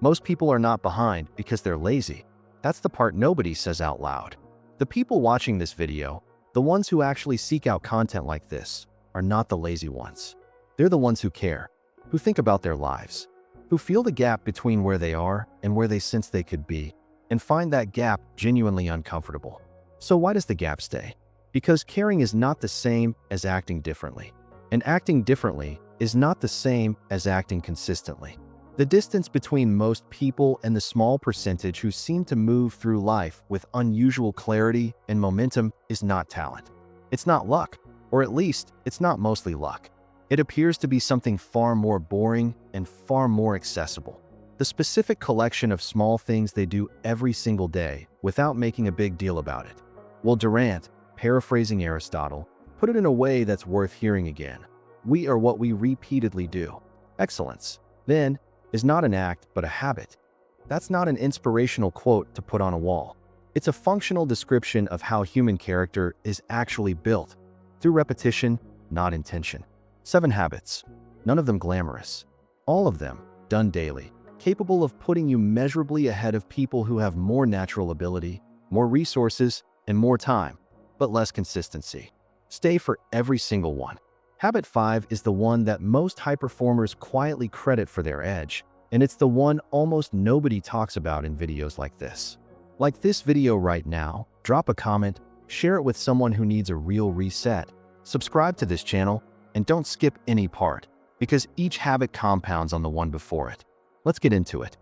Most people are not behind because they're lazy. That's the part nobody says out loud. The people watching this video, the ones who actually seek out content like this, are not the lazy ones. They're the ones who care, who think about their lives, who feel the gap between where they are and where they sense they could be, and find that gap genuinely uncomfortable. So why does the gap stay? Because caring is not the same as acting differently. And acting differently is not the same as acting consistently. The distance between most people and the small percentage who seem to move through life with unusual clarity and momentum is not talent. It's not luck, or at least it's not mostly luck. It appears to be something far more boring and far more accessible. The specific collection of small things they do every single day without making a big deal about it. Well, Durant, paraphrasing Aristotle, put it in a way that's worth hearing again. We are what we repeatedly do. Excellence, then, is not an act but a habit. That's not an inspirational quote to put on a wall. It's a functional description of how human character is actually built, through repetition, not intention. 7 habits, none of them glamorous. All of them, done daily, capable of putting you measurably ahead of people who have more natural ability, more resources, and more time, but less consistency. Stay for every single one. Habit 5 is the one that most high performers quietly credit for their edge, and it's the one almost nobody talks about in videos like this. Like this video right now, drop a comment, share it with someone who needs a real reset, subscribe to this channel, and don't skip any part, because each habit compounds on the one before it. Let's get into it.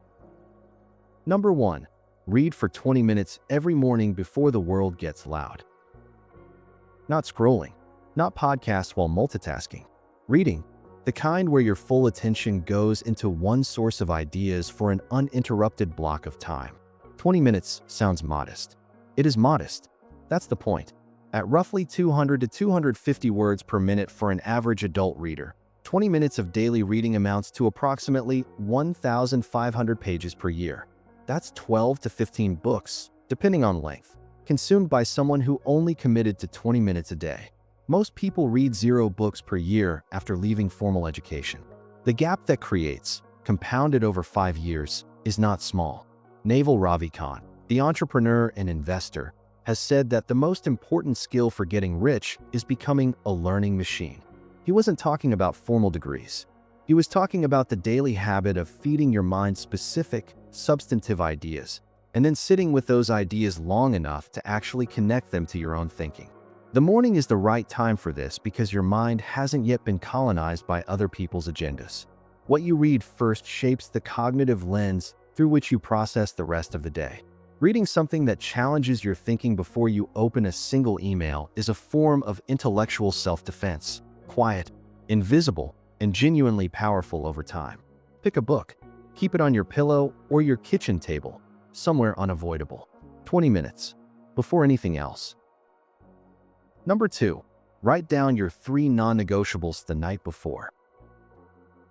Number 1. Read for 20 minutes every morning before the world gets loud. Not scrolling. Not podcasts while multitasking. Reading, the kind where your full attention goes into one source of ideas for an uninterrupted block of time. 20 minutes sounds modest. It is modest. That's the point. At roughly 200 to 250 words per minute for an average adult reader, 20 minutes of daily reading amounts to approximately 1,500 pages per year. That's 12 to 15 books, depending on length, consumed by someone who only committed to 20 minutes a day. Most people read 0 books per year after leaving formal education. The gap that creates, compounded over 5 years, is not small. Naval Ravikant, the entrepreneur and investor, has said that the most important skill for getting rich is becoming a learning machine. He wasn't talking about formal degrees. He was talking about the daily habit of feeding your mind specific, substantive ideas, and then sitting with those ideas long enough to actually connect them to your own thinking. The morning is the right time for this because your mind hasn't yet been colonized by other people's agendas. What you read first shapes the cognitive lens through which you process the rest of the day. Reading something that challenges your thinking before you open a single email is a form of intellectual self-defense, quiet, invisible, and genuinely powerful over time. Pick a book. Keep it on your pillow or your kitchen table, somewhere unavoidable. 20 minutes. Before anything else. Number 2. Write down your 3 non-negotiables the night before.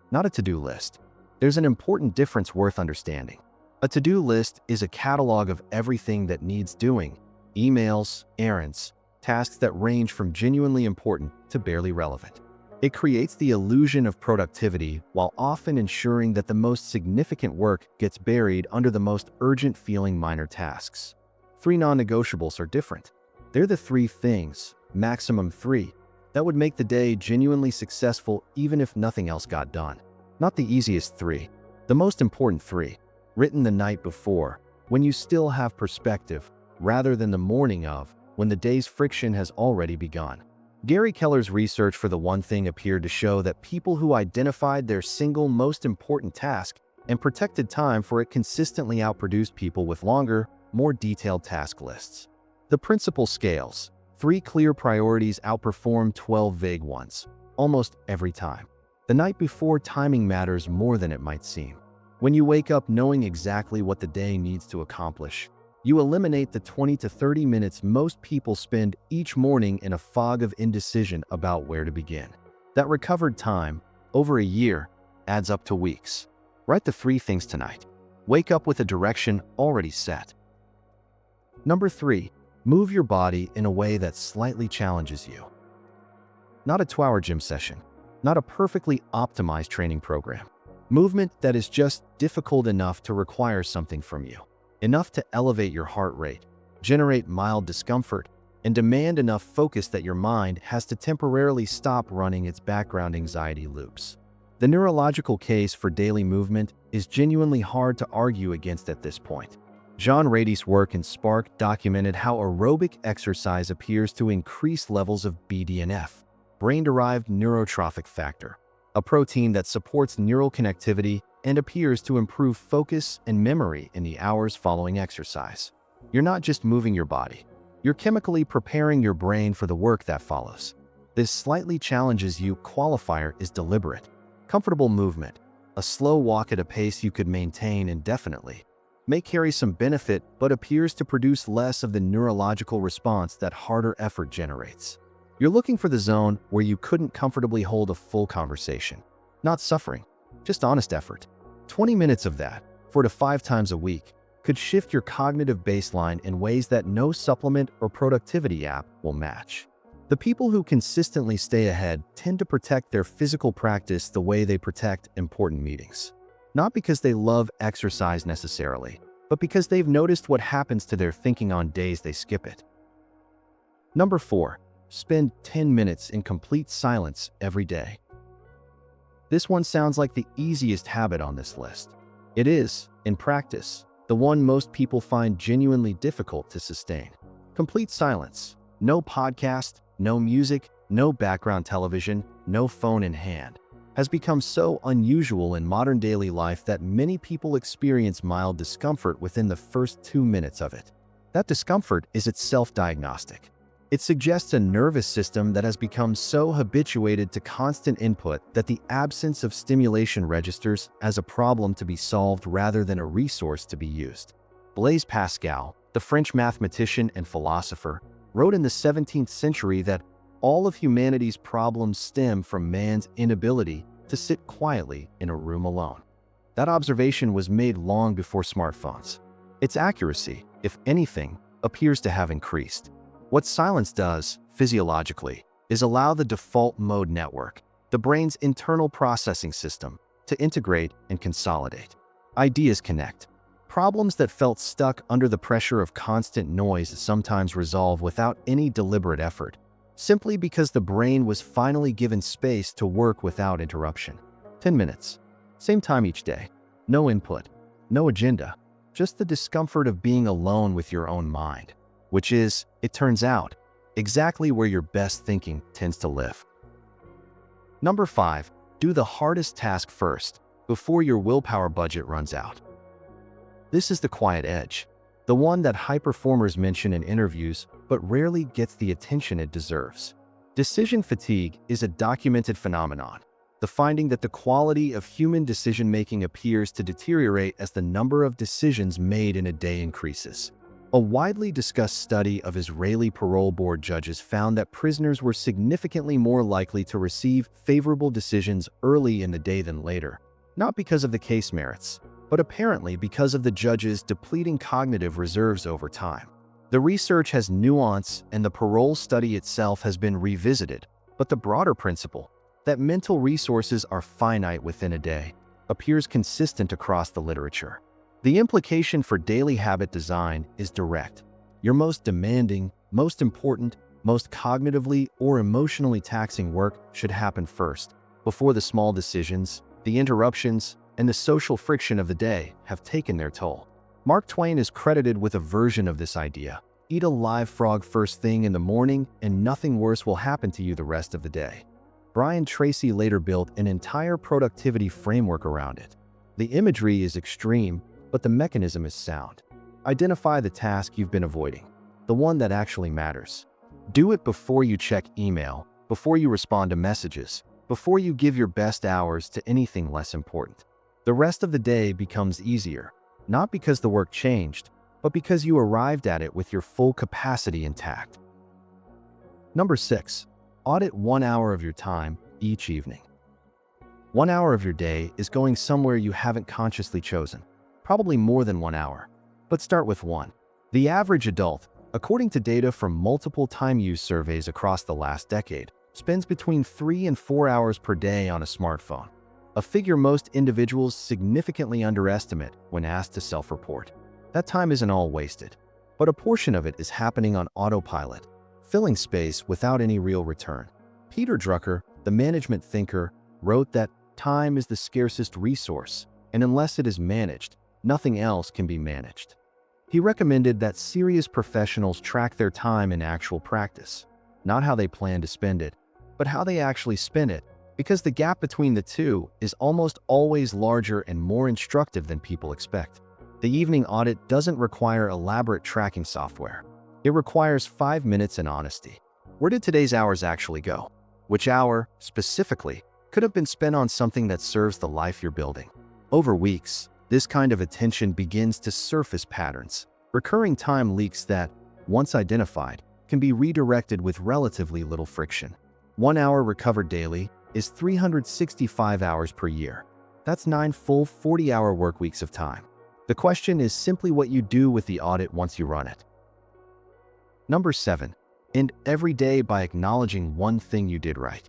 Not a to-do list. There's an important difference worth understanding. A to-do list is a catalog of everything that needs doing, emails, errands, tasks that range from genuinely important to barely relevant. It creates the illusion of productivity while often ensuring that the most significant work gets buried under the most urgent feeling minor tasks. 3 non-negotiables are different. They're the 3 things, maximum 3, that would make the day genuinely successful even if nothing else got done. Not the easiest 3, the most important 3, written the night before, when you still have perspective, rather than the morning of, when the day's friction has already begun. Gary Keller's research for The One Thing appeared to show that people who identified their single most important task and protected time for it consistently outproduced people with longer, more detailed task lists. The principle scales. 3 clear priorities outperform 12 vague ones, almost every time. The night before timing matters more than it might seem. When you wake up knowing exactly what the day needs to accomplish, you eliminate the 20 to 30 minutes most people spend each morning in a fog of indecision about where to begin. That recovered time, over a year, adds up to weeks. Write the 3 things tonight. Wake up with a direction already set. Number 3. Move your body in a way that slightly challenges you. Not a 2-hour gym session. Not a perfectly optimized training program. Movement that is just difficult enough to require something from you, enough to elevate your heart rate, generate mild discomfort, and demand enough focus that your mind has to temporarily stop running its background anxiety loops. The neurological case for daily movement is genuinely hard to argue against at this point. John Rady's work in Spark documented how aerobic exercise appears to increase levels of BDNF, brain-derived neurotrophic factor, a protein that supports neural connectivity and appears to improve focus and memory in the hours following exercise. You're not just moving your body. You're chemically preparing your brain for the work that follows. This slightly challenges you qualifier is deliberate. Comfortable movement, a slow walk at a pace you could maintain indefinitely, may carry some benefit but appears to produce less of the neurological response that harder effort generates. You're looking for the zone where you couldn't comfortably hold a full conversation. Not suffering, just honest effort. 20 minutes of that, 4 to 5 times a week, could shift your cognitive baseline in ways that no supplement or productivity app will match. The people who consistently stay ahead tend to protect their physical practice the way they protect important meetings. Not because they love exercise necessarily, but because they've noticed what happens to their thinking on days they skip it. Number 4. Spend 10 minutes in complete silence every day. This one sounds like the easiest habit on this list. It is, in practice, the one most people find genuinely difficult to sustain. Complete silence. No podcast, no music, no background television, no phone in hand, has become so unusual in modern daily life that many people experience mild discomfort within the first 2 minutes of it. That discomfort is itself diagnostic. It suggests a nervous system that has become so habituated to constant input that the absence of stimulation registers as a problem to be solved rather than a resource to be used. Blaise Pascal, the French mathematician and philosopher, wrote in the 17th century that all of humanity's problems stem from man's inability to sit quietly in a room alone. That observation was made long before smartphones. Its accuracy, if anything, appears to have increased. What silence does, physiologically, is allow the default mode network, the brain's internal processing system, to integrate and consolidate. Ideas connect. Problems that felt stuck under the pressure of constant noise sometimes resolve without any deliberate effort, simply because the brain was finally given space to work without interruption. 10 minutes. Same time each day. No input. No agenda. Just the discomfort of being alone with your own mind, which is, it turns out, exactly where your best thinking tends to live. Number 5. Do the hardest task first, before your willpower budget runs out. This is the quiet edge, the one that high performers mention in interviews but rarely gets the attention it deserves. Decision fatigue is a documented phenomenon, the finding that the quality of human decision-making appears to deteriorate as the number of decisions made in a day increases. A widely discussed study of Israeli parole board judges found that prisoners were significantly more likely to receive favorable decisions early in the day than later, not because of the case merits, but apparently because of the judges' depleting cognitive reserves over time. The research has nuance and the parole study itself has been revisited, but the broader principle, that mental resources are finite within a day, appears consistent across the literature. The implication for daily habit design is direct. Your most demanding, most important, most cognitively or emotionally taxing work should happen first, before the small decisions, the interruptions, and the social friction of the day have taken their toll. Mark Twain is credited with a version of this idea. Eat a live frog first thing in the morning and nothing worse will happen to you the rest of the day. Brian Tracy later built an entire productivity framework around it. The imagery is extreme, but the mechanism is sound. Identify the task you've been avoiding, the one that actually matters. Do it before you check email, before you respond to messages, before you give your best hours to anything less important. The rest of the day becomes easier, not because the work changed, but because you arrived at it with your full capacity intact. Number 6. Audit 1 hour of your time each evening. 1 hour of your day is going somewhere you haven't consciously chosen, probably more than 1 hour, but start with 1. The average adult, according to data from multiple time use surveys across the last decade, spends between 3 and 4 hours per day on a smartphone. a figure most individuals significantly underestimate when asked to self-report. That time isn't all wasted, but a portion of it is happening on autopilot, filling space without any real return. Peter Drucker, the management thinker, wrote that time is the scarcest resource, and unless it is managed, nothing else can be managed. He recommended that serious professionals track their time in actual practice, not how they plan to spend it, but how they actually spend it, because the gap between the two is almost always larger and more instructive than people expect. The evening audit doesn't require elaborate tracking software. It requires 5 minutes and honesty. Where did today's hours actually go? Which hour, specifically, could have been spent on something that serves the life you're building? Over weeks, this kind of attention begins to surface patterns, recurring time leaks that, once identified, can be redirected with relatively little friction. 1 hour recovered daily is 365 hours per year. That's 9 full 40-hour work weeks of time. The question is simply what you do with the audit once you run it. Number 7. End every day by acknowledging one thing you did right.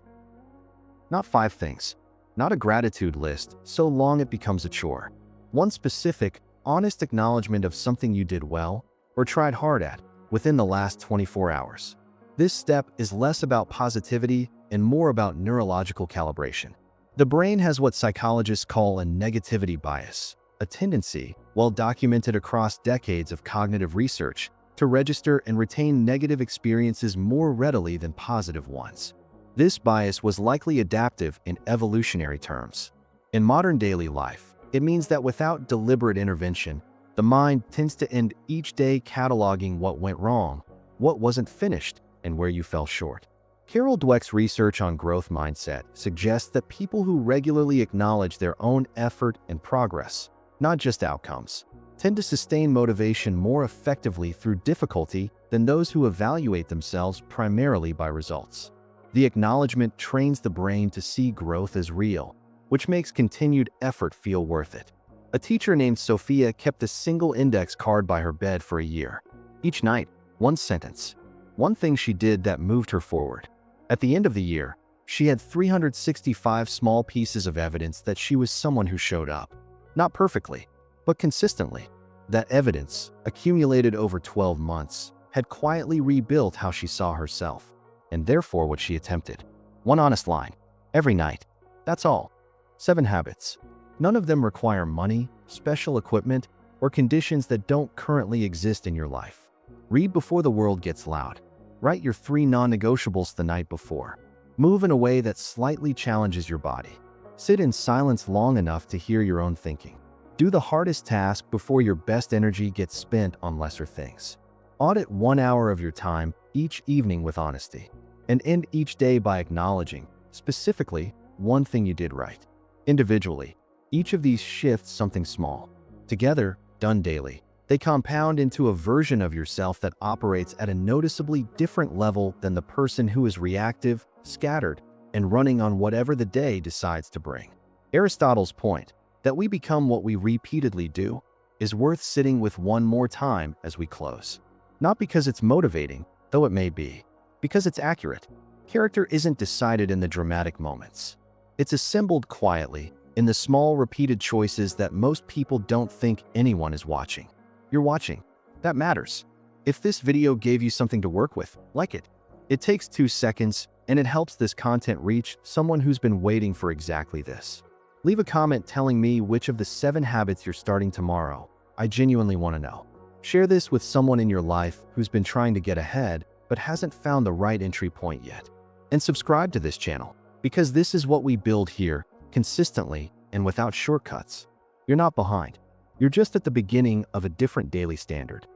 Not 5 things. Not a gratitude list so long it becomes a chore. One specific, honest acknowledgement of something you did well or tried hard at within the last 24 hours. This step is less about positivity and more about neurological calibration. The brain has what psychologists call a negativity bias, a tendency, well documented across decades of cognitive research, to register and retain negative experiences more readily than positive ones. This bias was likely adaptive in evolutionary terms. In modern daily life, it means that without deliberate intervention, the mind tends to end each day cataloging what went wrong, what wasn't finished, and where you fell short. Carol Dweck's research on growth mindset suggests that people who regularly acknowledge their own effort and progress, not just outcomes, tend to sustain motivation more effectively through difficulty than those who evaluate themselves primarily by results. The acknowledgement trains the brain to see growth as real, which makes continued effort feel worth it. A teacher named Sophia kept a single index card by her bed for a year. Each night, one sentence, one thing she did that moved her forward. At the end of the year, she had 365 small pieces of evidence that she was someone who showed up. Not perfectly, but consistently. That evidence, accumulated over 12 months, had quietly rebuilt how she saw herself, and therefore what she attempted. One honest line, every night. That's all. 7 habits. None of them require money, special equipment, or conditions that don't currently exist in your life. Read before the world gets loud. Write your 3 non-negotiables the night before. Move in a way that slightly challenges your body. Sit in silence long enough to hear your own thinking. Do the hardest task before your best energy gets spent on lesser things. Audit 1 hour of your time each evening with honesty, and end each day by acknowledging, specifically, one thing you did right. Individually, each of these shifts something small. Together, done daily, they compound into a version of yourself that operates at a noticeably different level than the person who is reactive, scattered, and running on whatever the day decides to bring. Aristotle's point, that we become what we repeatedly do, is worth sitting with one more time as we close. Not because it's motivating, though it may be, because it's accurate. Character isn't decided in the dramatic moments. It's assembled quietly, in the small repeated choices that most people don't think anyone is watching. You're watching. That matters. If this video gave you something to work with, like it. It takes 2 seconds, and it helps this content reach someone who's been waiting for exactly this. Leave a comment telling me which of the 7 habits you're starting tomorrow. I genuinely want to know. Share this with someone in your life who's been trying to get ahead but hasn't found the right entry point yet. And subscribe to this channel, because this is what we build here, consistently and without shortcuts. You're not behind. You're just at the beginning of a different daily standard.